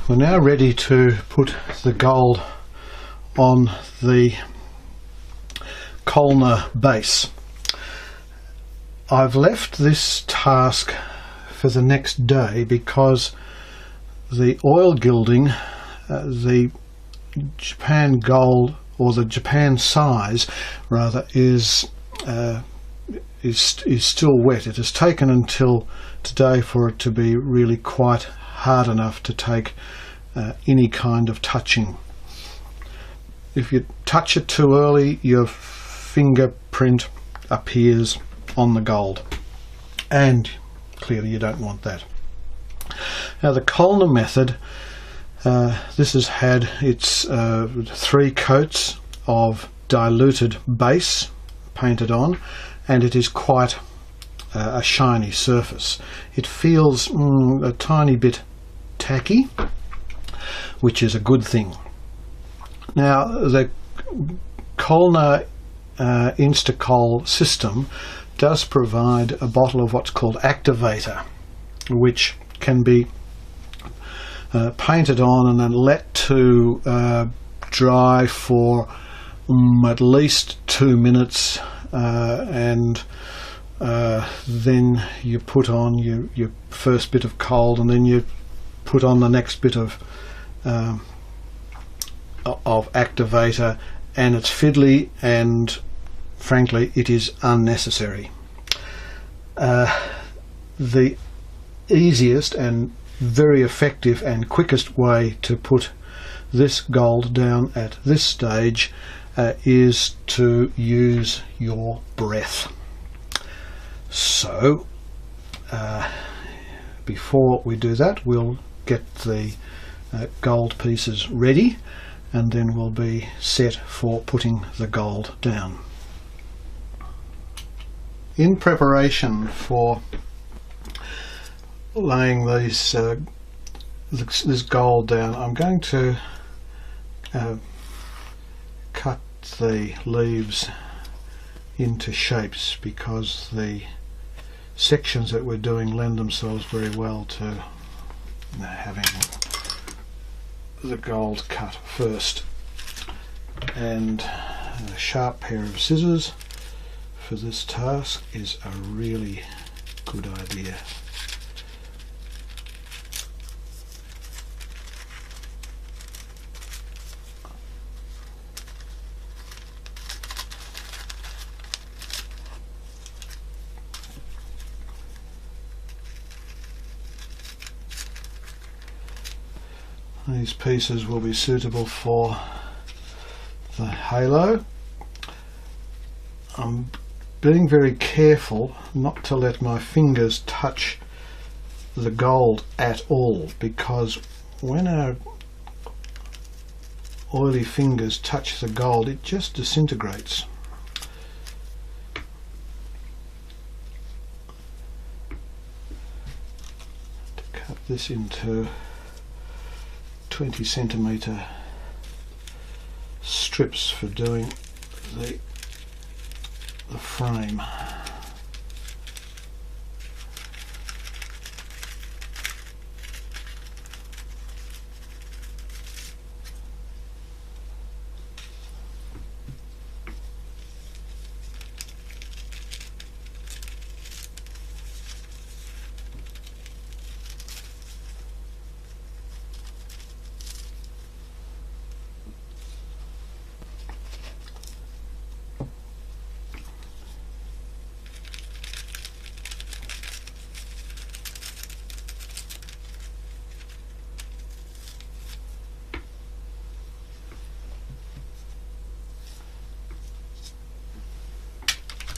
We're now ready to put the gold on the Kolner base. I've left this task for the next day because the oil gilding, the Japan gold, or the Japan size rather, is still wet. It has taken until today for it to be really quite hard enough to take any kind of touching. If you touch it too early, your fingerprint appears on the gold, and clearly you don't want that. Now the Kolner method, this has had its 3 coats of diluted base painted on, and it is quite a shiny surface. It feels a tiny bit tacky, which is a good thing. Now the Kolner Instacol system does provide a bottle of what's called activator, which can be painted on and then let to dry for at least 2 minutes, and then you put on your first bit of cold, and then you put on the next bit of activator, and it's fiddly, and frankly it is unnecessary. The easiest and very effective and quickest way to put this gold down at this stage is to use your breath. So before we do that, we'll get the gold pieces ready, and then we'll be set for putting the gold down. In preparation for laying this gold down, I'm going to cut the leaves into shapes, because the sections that we're doing lend themselves very well to having the gold cut first. And a sharp pair of scissors for this task is a really good idea. These pieces will be suitable for the halo. I'm being very careful not to let my fingers touch the gold at all, because when our oily fingers touch the gold, it just disintegrates. To cut this into 20 centimetre strips for doing the frame.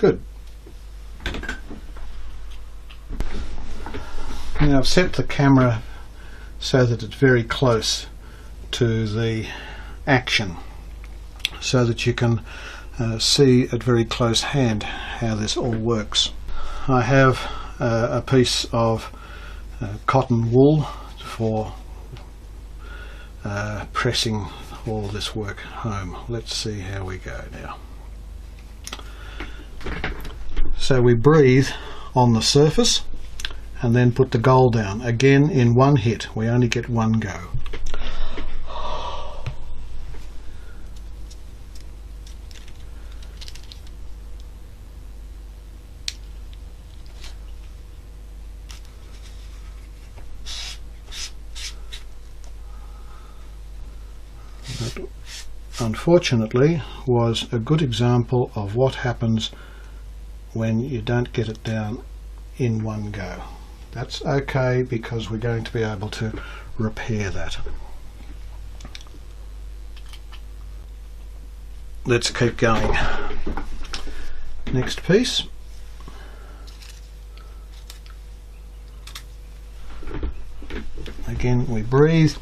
Good. Now I've set the camera so that it's very close to the action, so that you can see at very close hand how this all works. I have a piece of cotton wool for pressing all this work home. Let's see how we go now. So we breathe on the surface, and then put the goal down. Again, in one hit. We only get one go. That, unfortunately, was a good example of what happens when you don't get it down in one go. That's okay, because we're going to be able to repair that. Let's keep going. Next piece. Again, we breathe.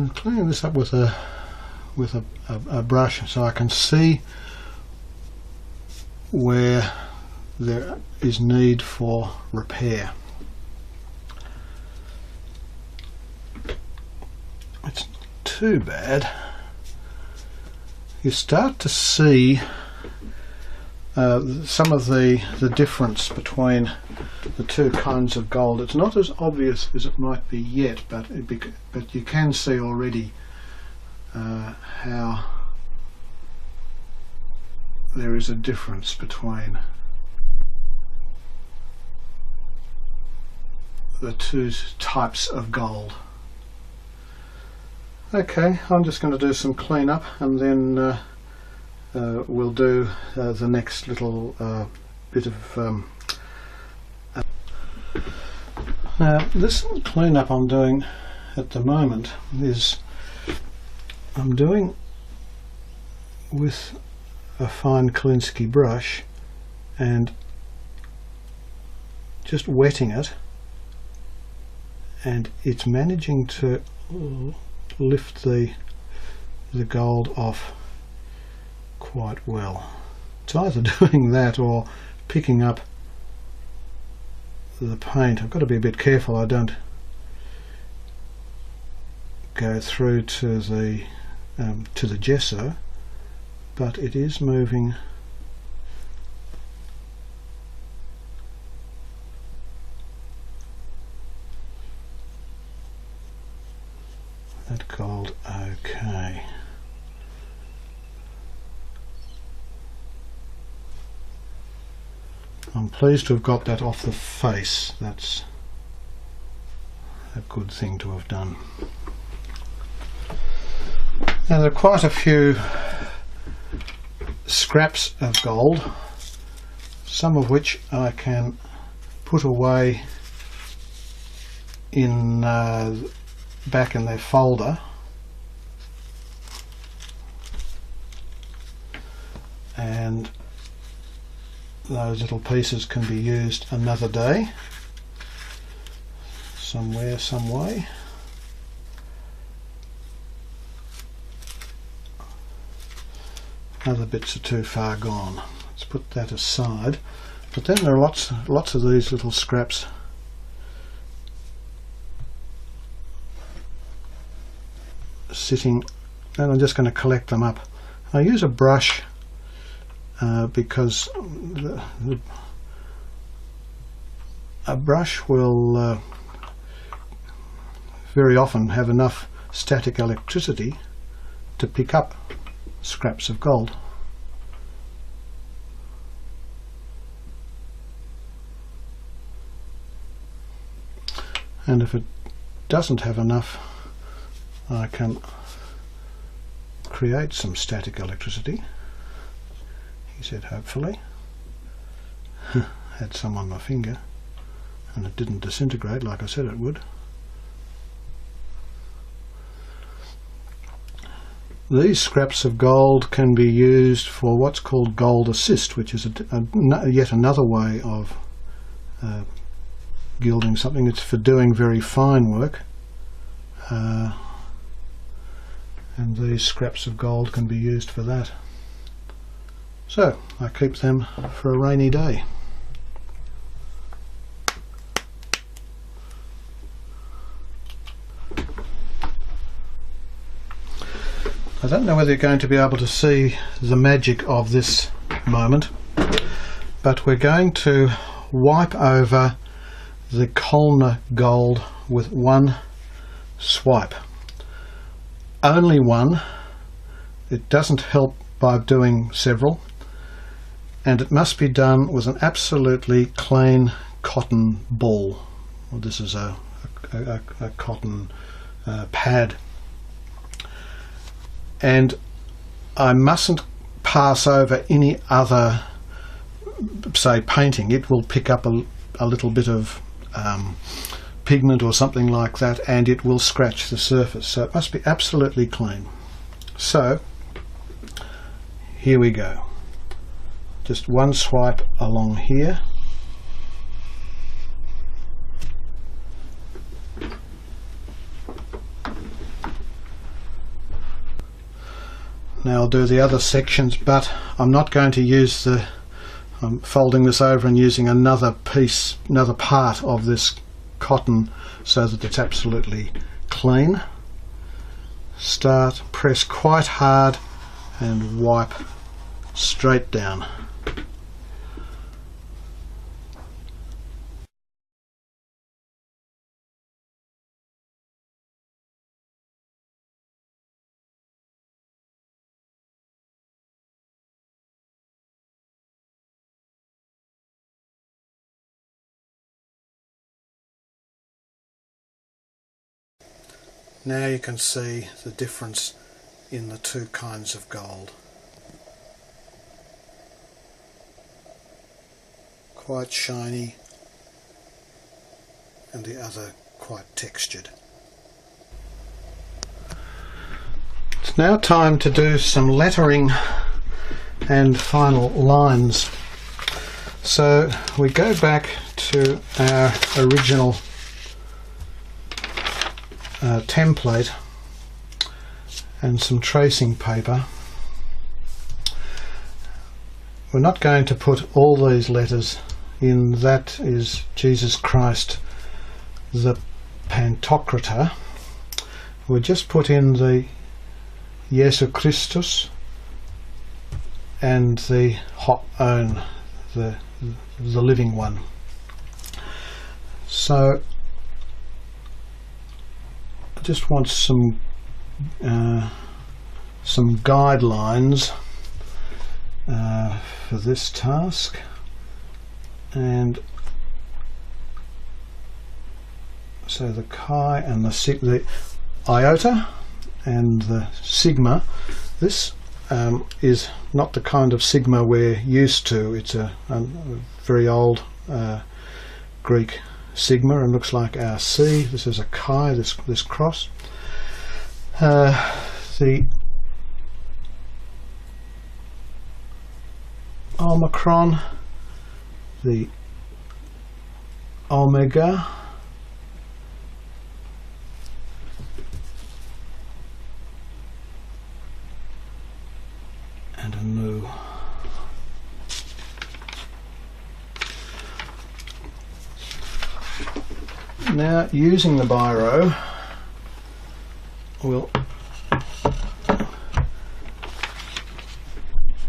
I'm cleaning this up with a brush so I can see where there is need for repair. It's not too bad. You start to see some of the difference between the two kinds of gold. It's not as obvious as it might be yet, but you can see already how there is a difference between the two types of gold. Okay, I'm just going to do some cleanup, and then we'll do the next little bit of now this cleanup I'm doing at the moment is I'm doing with a fine Klinsky brush and just wetting it, and it's managing to lift the gold off quite well. It's either doing that or picking up the paint. I've got to be a bit careful I don't go through to the gesso, but it is moving that gold okay. I'm pleased to have got that off the face. That's a good thing to have done. Now there are quite a few scraps of gold, some of which I can put away in back in their folder, and those little pieces can be used another day, somewhere, some way. Other bits are too far gone. Let's put that aside. But then there are lots of these little scraps sitting, and I'm just going to collect them up. I use a brush because a brush will very often have enough static electricity to pick up scraps of gold. And if it doesn't have enough, I can create some static electricity. He said hopefully. Had some on my finger and it didn't disintegrate like I said it would. These scraps of gold can be used for what's called gold assist, which is yet another way of gilding something. It's for doing very fine work, and these scraps of gold can be used for that. So I keep them for a rainy day. I don't know whether you're going to be able to see the magic of this moment, but we're going to wipe over the Kolner gold with one swipe. Only one. It doesn't help by doing several, and it must be done with an absolutely clean cotton ball. Well, this is a cotton pad. And I mustn't pass over any other, say, painting. It will pick up a little bit of pigment or something like that, and it will scratch the surface. So it must be absolutely clean. So here we go. Just one swipe along here. Now I'll do the other sections, but I'm not going to use I'm folding this over and using another part of this cotton so that it's absolutely clean. Press quite hard and wipe straight down. Now you can see the difference in the two kinds of gold. Quite shiny and the other quite textured. It's now time to do some lettering and final lines. So we go back to our original template and some tracing paper. We're not going to put all these letters in. That is Jesus Christ the Pantocrator. We'll just put in the Jesu Christus and the Ho'on, the living one. So I just want some guidelines for this task, and so the chi and the iota and the sigma. This is not the kind of sigma we're used to. It's a very old Greek sigma and looks like our C. This is a chi, this cross. The Omicron, the Omega, and a mu. Now, using the biro, we'll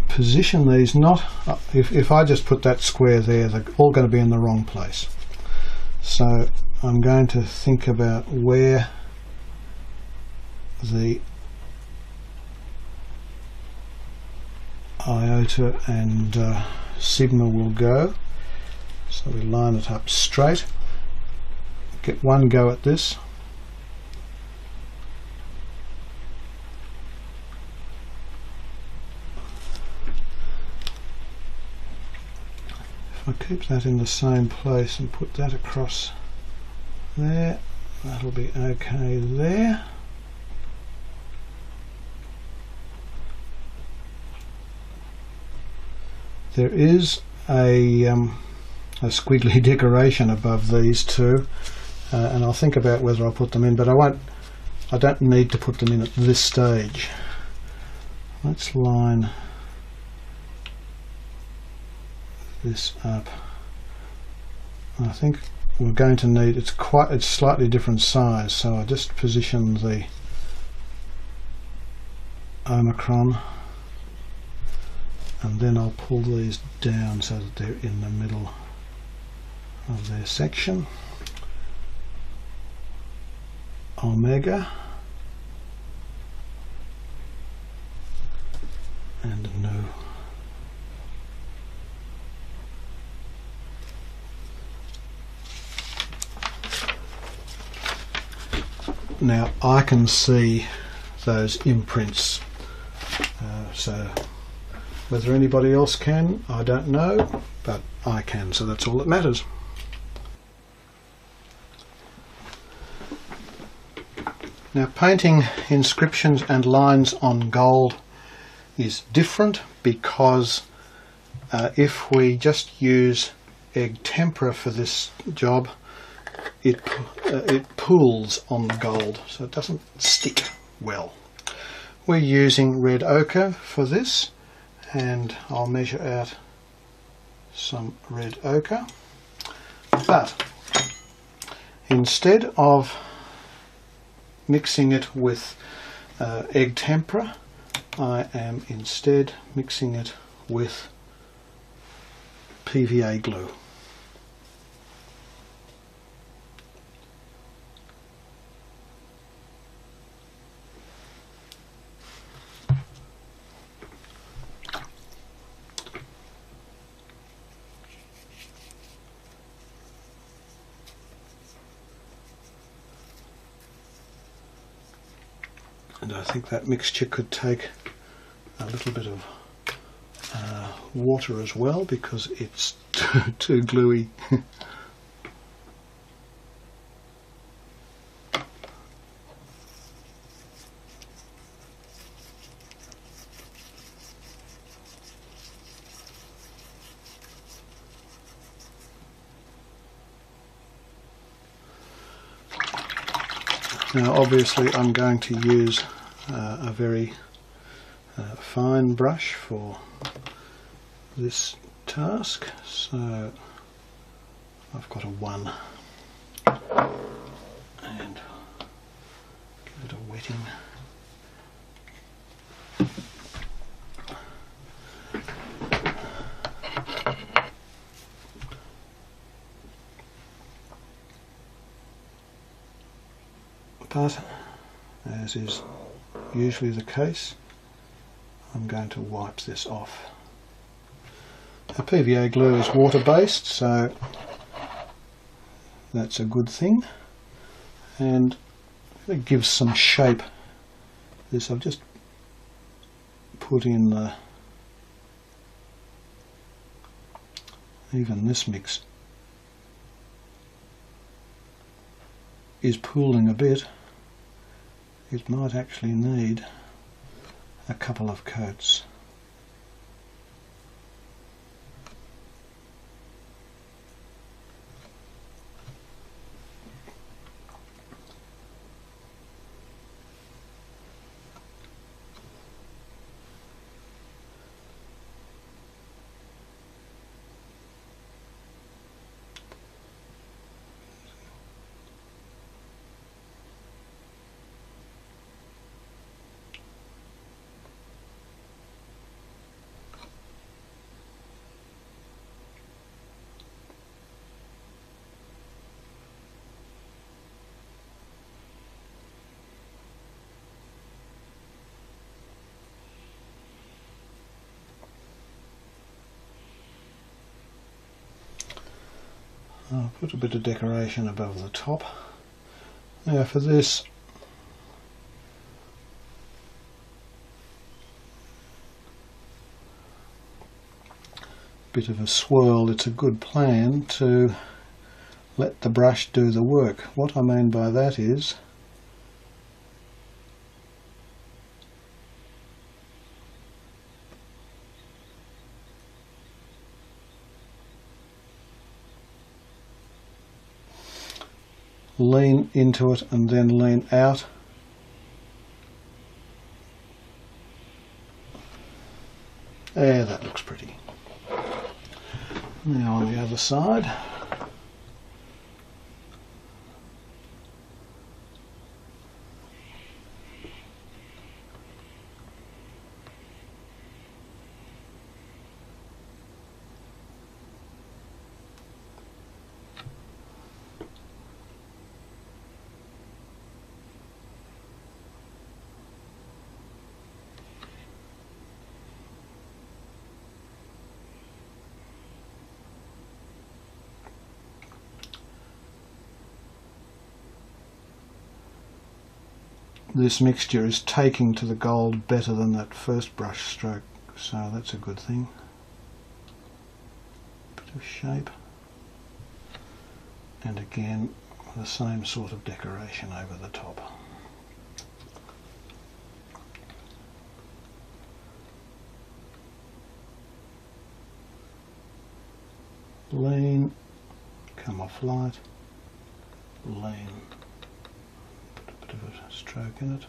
position these not, if I just put that square there, they're all going to be in the wrong place. So I'm going to think about where the iota and sigma will go. So we line it up straight. Get one go at this. If I keep that in the same place and put that across there, that'll be okay there. There is a squiggly decoration above these two, and I'll think about whether I'll put them in, but I don't need to put them in at this stage. Let's line this up. I think we're going to need, it's slightly different size, so I just position the Omicron and then I'll pull these down so that they're in the middle of their section. Omega and a nu. Now I can see those imprints, so whether anybody else can, I don't know, but I can, so that's all that matters. Now, painting inscriptions and lines on gold is different because if we just use egg tempera for this job, it pools on the gold, so it doesn't stick well. We're using red ochre for this, and I'll measure out some red ochre. But instead of mixing it with egg tempera, I am instead mixing it with PVA glue. And I think that mixture could take a little bit of water as well, because it's too gluey. Now obviously I'm going to use a very fine brush for this task, so I've got a 1 and give it a wetting. But, as is usually the case, I'm going to wipe this off. The PVA glue is water-based, so that's a good thing, and it gives some shape. This I've just put in even this mix is pooling a bit. It might actually need a couple of coats. I'll put a bit of decoration above the top. Now for this, bit of a swirl, it's a good plan to let the brush do the work. What I mean by that is lean into it and then lean out. There, that looks pretty. Now on the other side. This mixture is taking to the gold better than that first brush stroke, so that's a good thing. Bit of shape, and again the same sort of decoration over the top. Lean, come off light, lean. Bit of a stroke in it.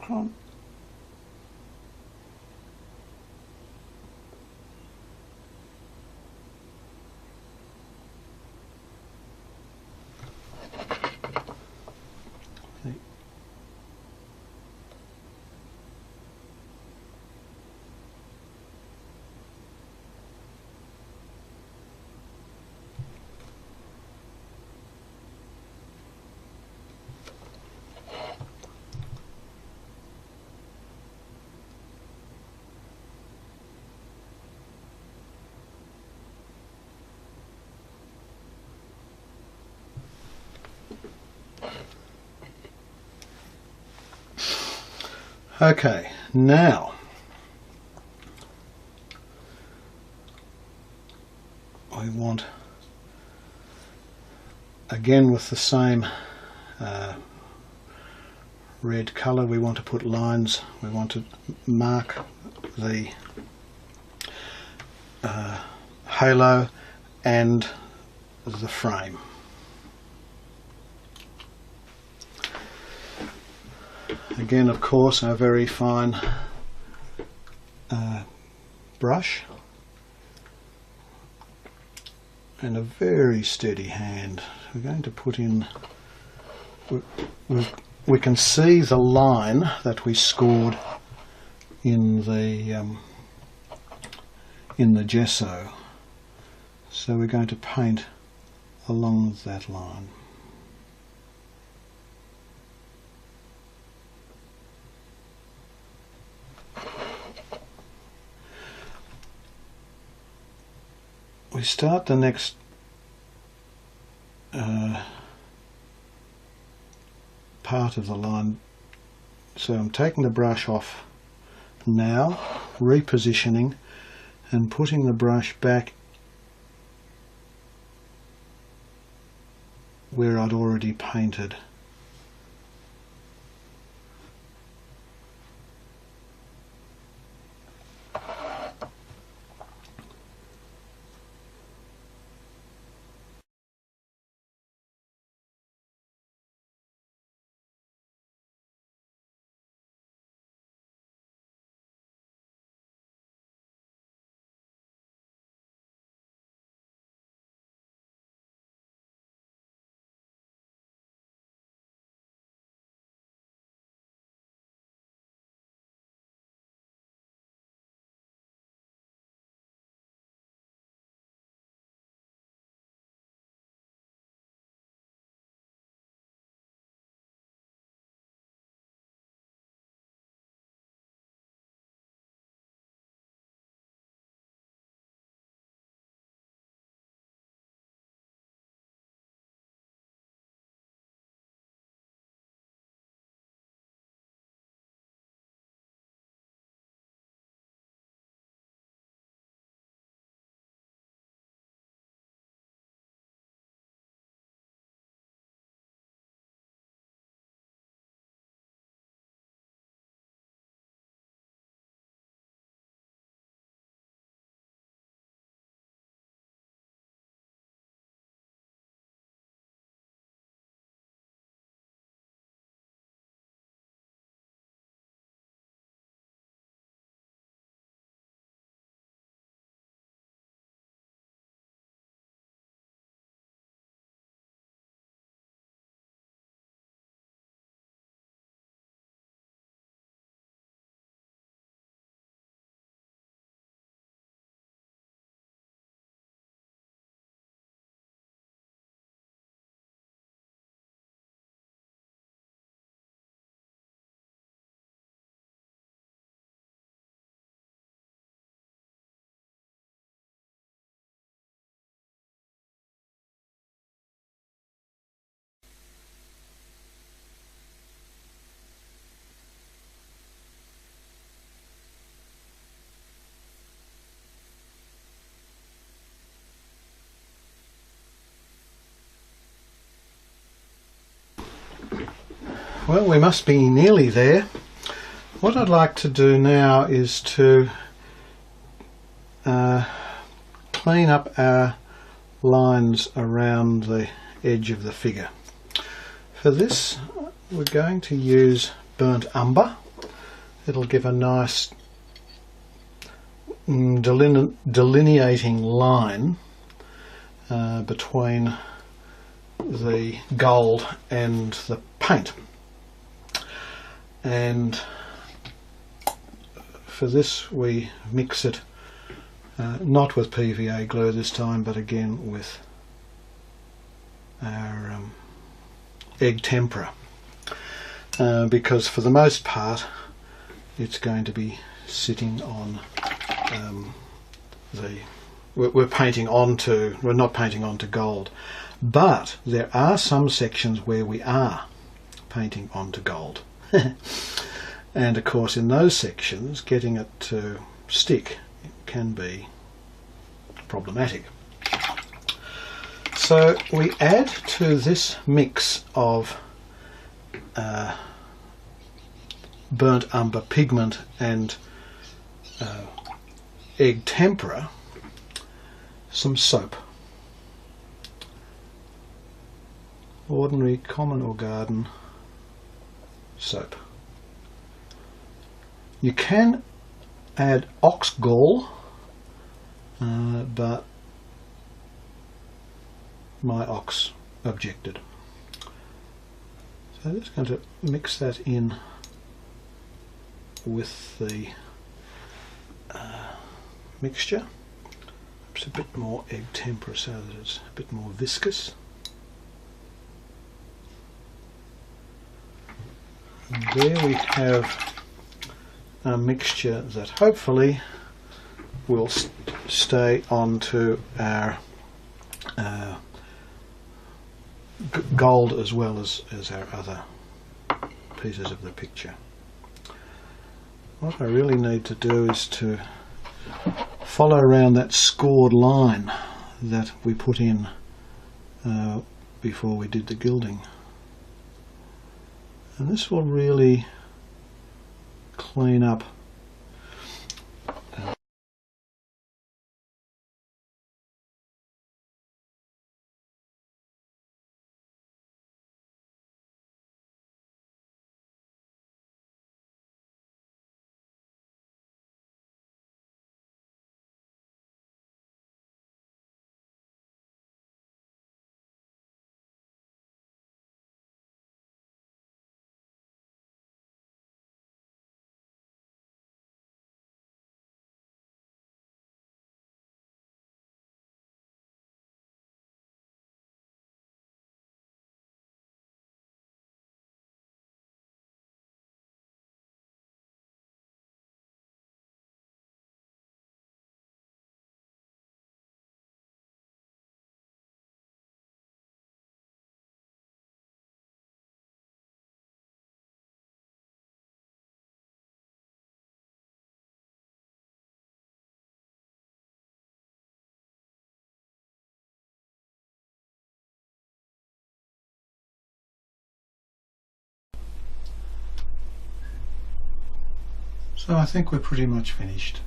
Come on. Okay, now we want, again with the same red colour, we want to put lines, we want to mark the halo and the frame. Again, of course, our very fine brush and a very steady hand. We're going to put in, we can see the line that we scored in the gesso, so we're going to paint along that line. We start the next part of the line, so I'm taking the brush off now, repositioning and putting the brush back where I'd already painted. Well, we must be nearly there. What I'd like to do now is to clean up our lines around the edge of the figure. For this, we're going to use burnt umber, it'll give a nice delineating line between the gold and the paint. And for this we mix it not with PVA glue this time, but again with our egg tempera, because for the most part it's going to be sitting on we're not painting onto gold, but there are some sections where we are painting onto gold. And of course in those sections getting it to stick can be problematic. So we add to this mix of burnt umber pigment and egg tempera some soap. Ordinary common or garden soap. You can add ox gall, but my ox objected. So I'm just going to mix that in with the mixture. Perhaps a bit more egg tempera so that it's a bit more viscous. And there we have a mixture that hopefully will stay onto our gold as well as our other pieces of the picture. What I really need to do is to follow around that scored line that we put in before we did the gilding, and this will really clean up So I think we're pretty much finished.